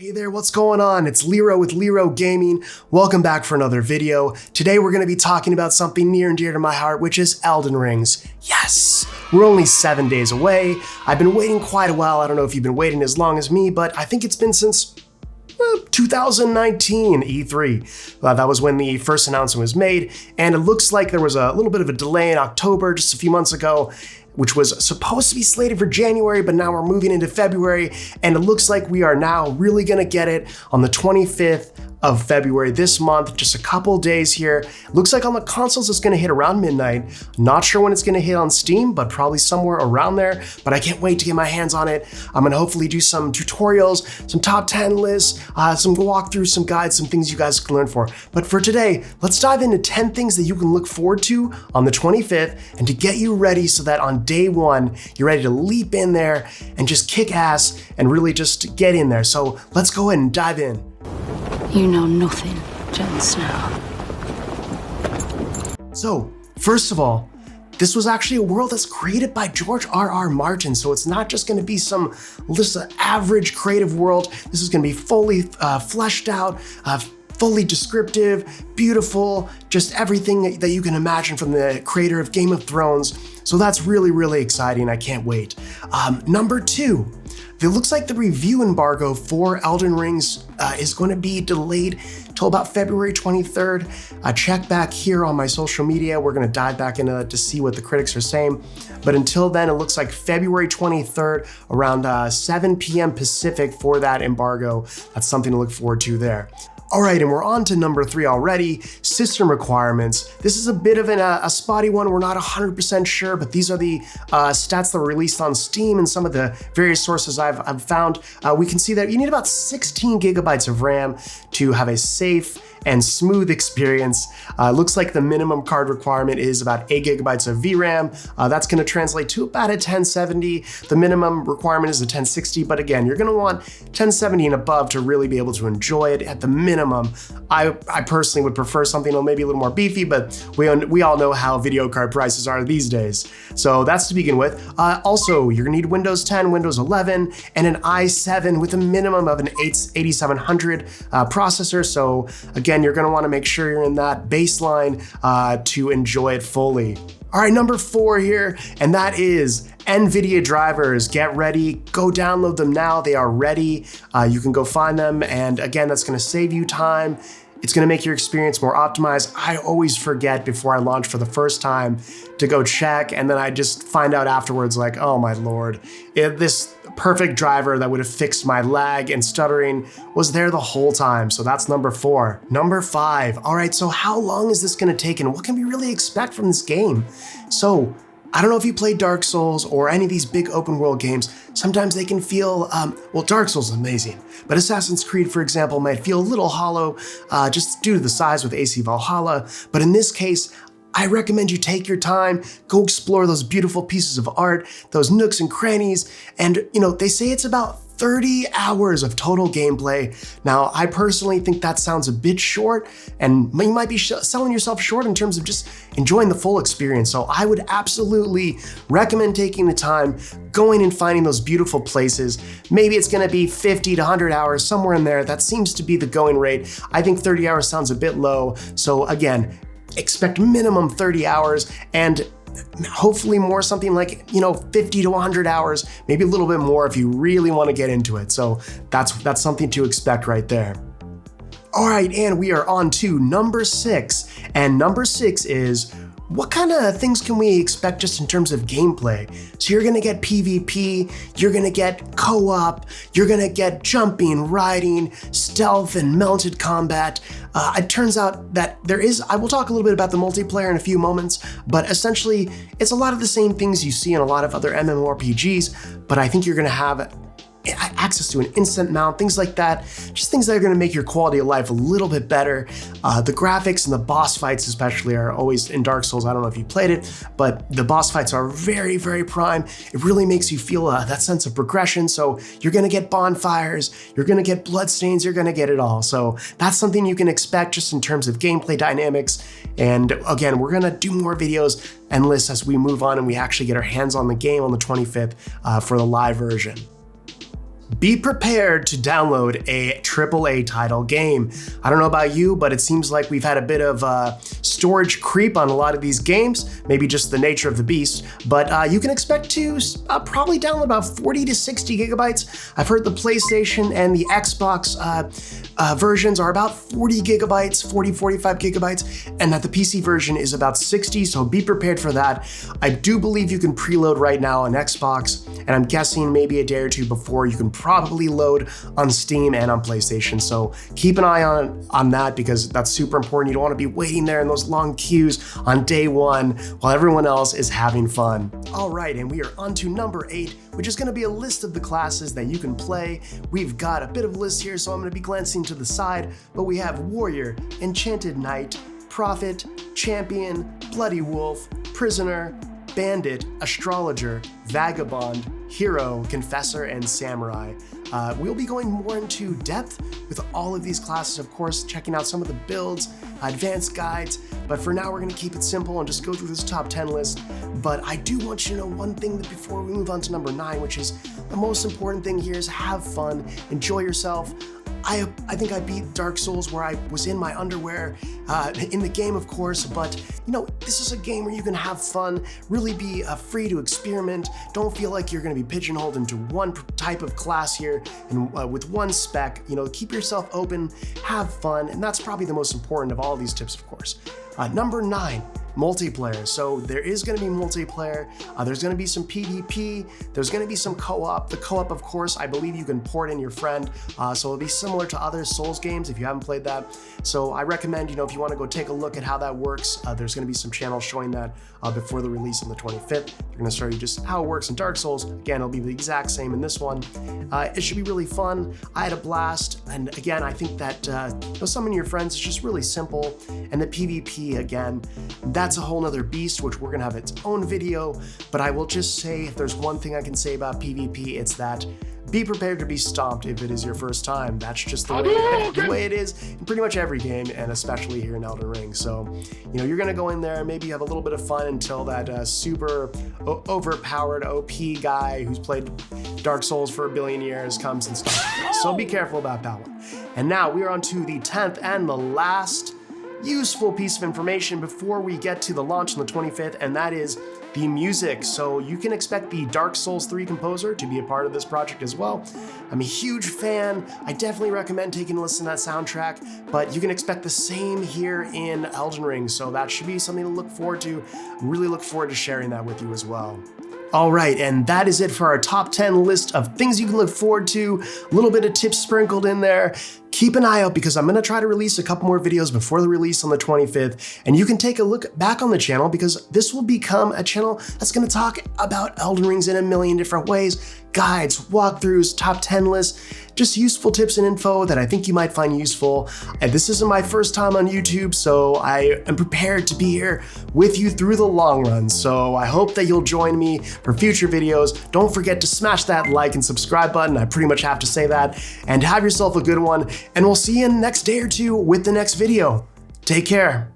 Hey there, what's going on? It's Lero with Lero Gaming. Welcome back for another video. Today we're going to be talking about something near and dear to my heart, which is Elden Rings. Yes, we're only 7 days away. I've been waiting quite a while. I don't know if you've been waiting as long as me, but I think it's been since 2019 E3. That was when the first announcement was made, and it looks like there was a little bit of a delay in October just a few months ago, which was supposed to be slated for January, but now we're moving into February, and it looks like we are now really gonna get it on the 25th of February this month, just a couple days here. Looks like on the consoles it's gonna hit around midnight. Not sure when it's gonna hit on Steam, but probably somewhere around there, but I can't wait to get my hands on it. I'm gonna hopefully do some tutorials, some top 10 lists, some walkthroughs, some guides, some things you guys can learn for. But for today, let's dive into 10 things that you can look forward to on the 25th and to get you ready so that on day one, you're ready to leap in there and just kick ass and really just get in there. So let's go ahead and dive in. You know nothing, Jon Snow. So, first of all, this was actually a world that's created by George R.R. Martin, so it's not just gonna be some just average creative world. This is gonna be fully fleshed out, fully descriptive, beautiful, just everything that you can imagine from the creator of Game of Thrones. So that's really, really exciting. I can't wait. Number two, it looks like the review embargo for Elden Rings is going to be delayed till about February 23rd. Check back here on my social media. We're going to dive back into that to see what the critics are saying. But until then, it looks like February 23rd, around 7 p.m. Pacific for that embargo. That's something to look forward to there. All right, and we're on to number 3 already, system requirements. This is a bit of a spotty one. We're not 100% sure, but these are the stats that were released on Steam and some of the various sources I've found. We can see that you need about 16 gigabytes of RAM to have a safe and smooth experience. Looks like the minimum card requirement is about 8 gigabytes of VRAM. That's gonna translate to about a 1070. The minimum requirement is a 1060, but again, you're gonna want 1070 and above to really be able to enjoy it at the minimum. I personally would prefer something maybe a little more beefy, but we all know how video card prices are these days. So that's to begin with. Also, you're gonna need Windows 10, Windows 11, and an i7 with a minimum of an 8700 processor. So again, you're gonna wanna make sure you're in that baseline to enjoy it fully. All right, number 4 here, and that is NVIDIA drivers. Get ready, go download them now. They are ready. You can go find them, and again, that's gonna save you time. It's gonna make your experience more optimized. I always forget before I launch for the first time to go check, and then I just find out afterwards like, oh my Lord, this perfect driver that would have fixed my lag and stuttering was there the whole time. So that's number 4. Number 5, all right, so how long is this gonna take and what can we really expect from this game? So, I don't know if you play Dark Souls or any of these big open world games. Sometimes they can feel, well, Dark Souls is amazing, but Assassin's Creed, for example, might feel a little hollow just due to the size with AC Valhalla. But in this case, I recommend you take your time, go explore those beautiful pieces of art, those nooks and crannies, and they say it's about 30 hours of total gameplay. Now, I personally think that sounds a bit short, and you might be selling yourself short in terms of just enjoying the full experience. So I would absolutely recommend taking the time, going and finding those beautiful places. Maybe it's gonna be 50 to 100 hours, somewhere in there. That seems to be the going rate. I think 30 hours sounds a bit low. So again, expect minimum 30 hours and hopefully more, something like 50 to 100 hours, maybe a little bit more if you really want to get into it. So that's something to expect right there. All right, and we are on to number 6, and number 6 is, what kind of things can we expect just in terms of gameplay? So you're gonna get PvP, you're gonna get co-op, you're gonna get jumping, riding, stealth, and mounted combat. It turns out that I will talk a little bit about the multiplayer in a few moments, but essentially it's a lot of the same things you see in a lot of other MMORPGs, but I think you're gonna have access to an instant mount, things like that, just things that are going to make your quality of life a little bit better. The graphics and the boss fights especially are always in Dark Souls. I don't know if you played it, but the boss fights are very, very prime. It really makes you feel that sense of progression. So you're going to get bonfires, you're going to get bloodstains, you're going to get it all. So that's something you can expect just in terms of gameplay dynamics. And again, we're going to do more videos and lists as we move on and we actually get our hands on the game on the 25th for the live version. Be prepared to download a AAA title game. I don't know about you, but it seems like we've had a bit of storage creep on a lot of these games, maybe just the nature of the beast, but you can expect to probably download about 40 to 60 gigabytes. I've heard the PlayStation and the Xbox versions are about 40 gigabytes, 45 gigabytes, and that the PC version is about 60, so be prepared for that. I do believe you can preload right now on Xbox, and I'm guessing maybe a day or two before you can probably load on Steam and on PlayStation, so keep an eye on that because that's super important. You don't want to be waiting there in those long queues on day one while everyone else is having fun. All right, and we are on to number 8, which is going to be a list of the classes that you can play. We've got a bit of a list here, so I'm going to be glancing to the side, but we have Warrior, Enchanted Knight, Prophet, Champion, Bloody Wolf, Prisoner, Bandit, Astrologer, Vagabond, Hero, Confessor, and Samurai. We'll be going more into depth with all of these classes, of course, checking out some of the builds, advanced guides, but for now we're going to keep it simple and just go through this top 10 list. But I do want you to know one thing that before we move on to number 9, which is the most important thing here, is have fun, enjoy yourself. I think I beat Dark Souls where I was in my underwear in the game, of course, but you know, this is a game where you can have fun, really be free to experiment. Don't feel like you're going to be pigeonholed into one type of class here and with one spec. You know, keep yourself open, have fun, and that's probably the most important of all these tips, of course. Number 9. Multiplayer. So there is going to be multiplayer. There's going to be some PvP. There's going to be some co-op. The co-op, of course, I believe you can port in your friend. So it'll be similar to other Souls games if you haven't played that. So I recommend, you know, if you want to go take a look at how that works, there's going to be some channels showing that before the release on the 25th. They're going to show you just how it works in Dark Souls. Again, it'll be the exact same in this one. It should be really fun. I had a blast. And again, I think that you know, summoning your friends is just really simple. And the PvP, again, that's a whole nother beast, which we're gonna have its own video, but I will just say if there's one thing I can say about PvP, it's that be prepared to be stomped if it is your first time. That's just the way it is in pretty much every game, and especially here in Elden Ring. So, you know, you're gonna go in there, maybe have a little bit of fun until that super overpowered OP guy who's played Dark Souls for 1 billion years comes and stomps. So be careful about that one. And now we are on to the 10th and the last useful piece of information before we get to the launch on the 25th, and that is the music. So you can expect the Dark Souls 3 composer to be a part of this project as well. I'm a huge fan. I definitely recommend taking a listen to that soundtrack, but you can expect the same here in Elden Ring, so that should be something to look forward to. Really look forward to sharing that with you as well. All right, and that is it for our top 10 list of things you can look forward to. A little bit of tips sprinkled in there. Keep an eye out because I'm going to try to release a couple more videos before the release on the 25th, and you can take a look back on the channel because this will become a channel that's going to talk about Elden Rings in a million different ways. Guides, walkthroughs, top 10 lists, just useful tips and info that I think you might find useful. And this isn't my first time on YouTube, so I am prepared to be here with you through the long run. So I hope that you'll join me for future videos. Don't forget to smash that like and subscribe button. I pretty much have to say that. And have yourself a good one. And we'll see you in the next day or two with the next video. Take care.